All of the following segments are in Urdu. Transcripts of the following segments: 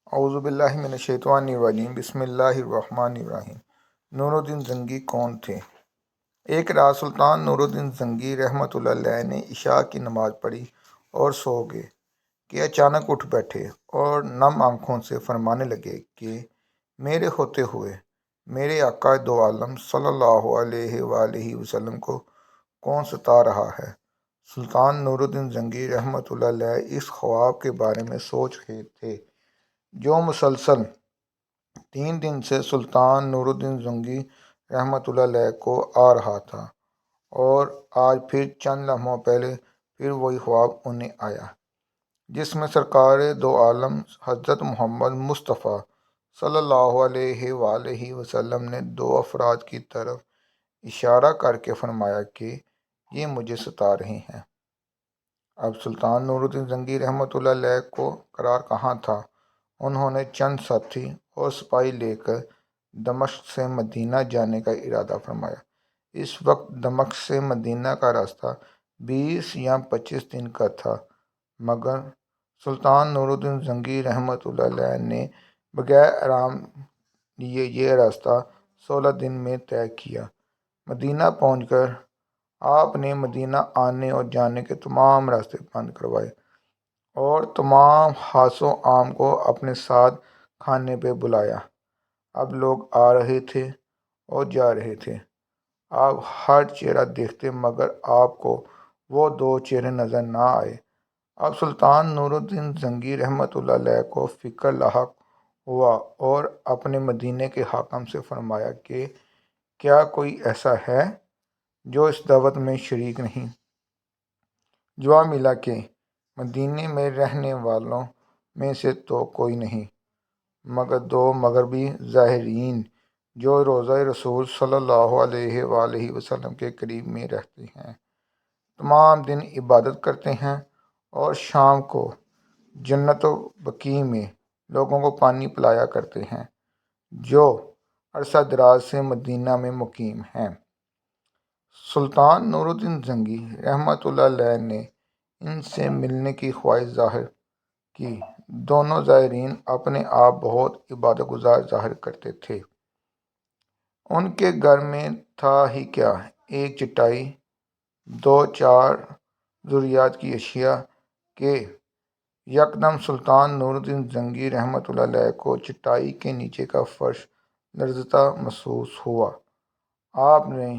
اعوذ باللہ من الشیطان الرجیم بسم اللہ الرحمن الرحیم۔ نور الدین زنگی کون تھے؟ ایک رات سلطان نور الدین زنگی رحمۃ اللہ علیہ نے عشاء کی نماز پڑھی اور سو گئے کہ اچانک اٹھ بیٹھے اور نم آنکھوں سے فرمانے لگے کہ میرے ہوتے ہوئے میرے آقا دو عالم صلی اللہ علیہ وآلہ وسلم کو کون ستا رہا ہے؟ سلطان نور الدین زنگی رحمۃ اللہ علیہ اس خواب کے بارے میں سوچ رہے تھے جو مسلسل 3 دن سے سلطان نور الدین زنگی رحمۃ اللہ علیہ کو آ رہا تھا، اور آج پھر چند لمحوں پہلے پھر وہی خواب انہیں آیا، جس میں سرکار دو عالم حضرت محمد مصطفیٰ صلی اللہ علیہ وآلہ وسلم نے 2 افراد کی طرف اشارہ کر کے فرمایا کہ یہ مجھے ستا رہے ہیں۔ اب سلطان نور الدین زنگی رحمۃ اللہ علیہ کو قرار کہاں تھا؟ انہوں نے چند ساتھی اور سپاہی لے کر دمشق سے مدینہ جانے کا ارادہ فرمایا۔ اس وقت دمشق سے مدینہ کا راستہ 20 یا 25 دن کا تھا، مگر سلطان نور الدین زنگی رحمۃ اللہ علیہ نے بغیر آرام لیے یہ راستہ 16 دن میں طے کیا۔ مدینہ پہنچ کر آپ نے مدینہ آنے اور جانے کے تمام راستے بند کروائے اور تمام خاص و عام کو اپنے ساتھ کھانے پہ بلایا۔ اب لوگ آ رہے تھے اور جا رہے تھے، آپ ہر چہرہ دیکھتے مگر آپ کو وہ 2 چہرے نظر نہ آئے۔ اب سلطان نور الدین زنگی رحمۃ اللہ علیہ کو فکر لاحق ہوا اور اپنے مدینے کے حاکم سے فرمایا کہ کیا کوئی ایسا ہے جو اس دعوت میں شریک نہیں؟ جواب ملا کہ مدینے میں رہنے والوں میں سے تو کوئی نہیں، مگر 2 مغربی زائرین جو روضہ رسول صلی اللہ علیہ وآلہ وسلم کے قریب میں رہتے ہیں، تمام دن عبادت کرتے ہیں اور شام کو جنت و بقیع میں لوگوں کو پانی پلایا کرتے ہیں، جو عرصہ دراز سے مدینہ میں مقیم ہیں۔ سلطان نور الدین زنگی رحمۃ اللہ علیہ نے ان سے ملنے کی خواہش ظاہر کی۔ دونوں زائرین اپنے آپ بہت عبادت گزار ظاہر کرتے تھے۔ ان کے گھر میں تھا ہی کیا، ایک چٹائی، 2-4 ضروریات کی اشیاء کہ یکدم سلطان نور الدین زنگی رحمۃ اللہ علیہ کو چٹائی کے نیچے کا فرش لرزتا محسوس ہوا۔ آپ نے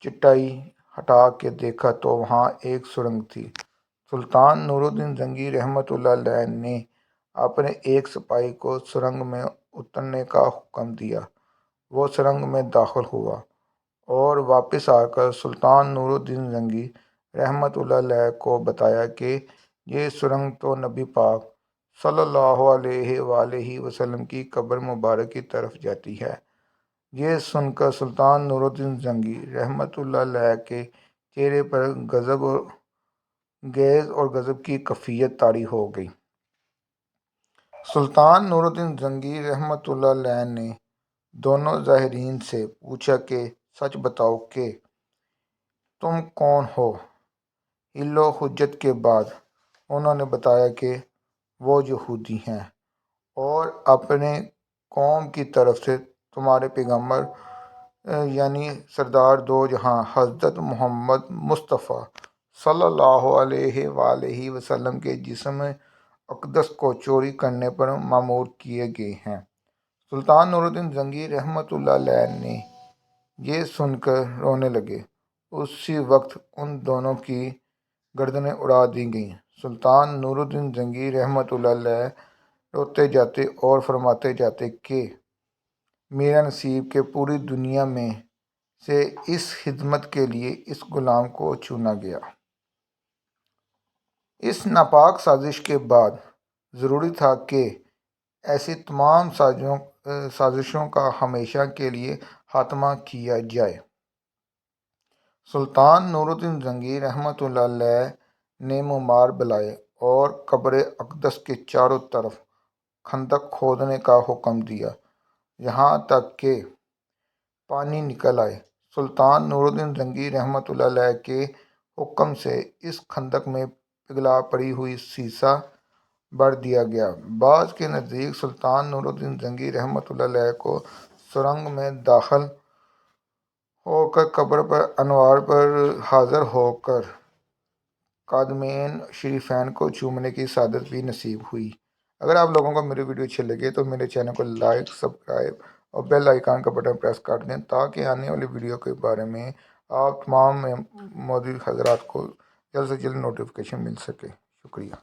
چٹائی ہٹا کے دیکھا تو وہاں ایک سرنگ تھی۔ سلطان نور الدین زنگی رحمۃ اللہ علیہ نے اپنے ایک سپاہی کو سرنگ میں اترنے کا حکم دیا۔ وہ سرنگ میں داخل ہوا اور واپس آ کر سلطان نور الدین زنگی رحمۃ اللہ علیہ کو بتایا کہ یہ سرنگ تو نبی پاک صلی اللہ علیہ وآلہ وسلم کی قبر مبارک کی طرف جاتی ہے۔ یہ سن کر سلطان نور الدین زنگی رحمۃ اللہ علیہ کے چہرے پر غیظ اور غضب کی کیفیت طاری ہو گئی۔ سلطان نور الدین زنگی رحمۃ اللہ علیہ نے دونوں زائرین سے پوچھا کہ سچ بتاؤ کہ تم کون ہو؟ حیل و حجت کے بعد انہوں نے بتایا کہ وہ یہودی ہیں اور اپنے قوم کی طرف سے تمہارے پیغمبر یعنی سردار دو جہاں حضرت محمد مصطفیٰ صلی اللہ علیہ وآلہ وسلم کے جسم اقدس کو چوری کرنے پر مامور کیے گئے ہیں۔ سلطان نور الدین زنگی رحمۃ اللہ علیہ نے یہ سن کر رونے لگے۔ اسی وقت ان دونوں کی گردنیں اڑا دی گئیں۔ سلطان نور الدین زنگی رحمۃ اللہ علیہ روتے جاتے اور فرماتے جاتے کہ میرا نصیب کہ پوری دنیا میں سے اس خدمت کے لیے اس غلام کو چنا گیا۔ اس ناپاک سازش کے بعد ضروری تھا کہ ایسی تمام سازشوں کا ہمیشہ کے لیے خاتمہ کیا جائے۔ سلطان نور الدین زنگی رحمۃ اللہ علیہ نے معمار بلائے اور قبر اقدس کے چاروں طرف خندق کھودنے کا حکم دیا، یہاں تک کہ پانی نکل آئے۔ سلطان نور الدین زنگی رحمۃ اللہ علیہ کے حکم سے اس خندق میں پگھلا پڑی ہوئی سیسہ بڑھ دیا گیا۔ بعض کے نزدیک سلطان نور الدین زنگی رحمۃ اللہ علیہ کو سرنگ میں داخل ہو کر قبر پر انوار پر حاضر ہو کر قدمین شریفین کو چومنے کی سعادت بھی نصیب ہوئی۔ اگر آپ لوگوں کو میری ویڈیو اچھے لگے تو میرے چینل کو لائک، سبسکرائب اور بیل آئیکن کا بٹن پریس کر دیں تاکہ آنے والی ویڈیو کے بارے میں آپ تمام موجود حضرات کو جلد سے جلد نوٹیفیکیشن مل سکے۔ شکریہ۔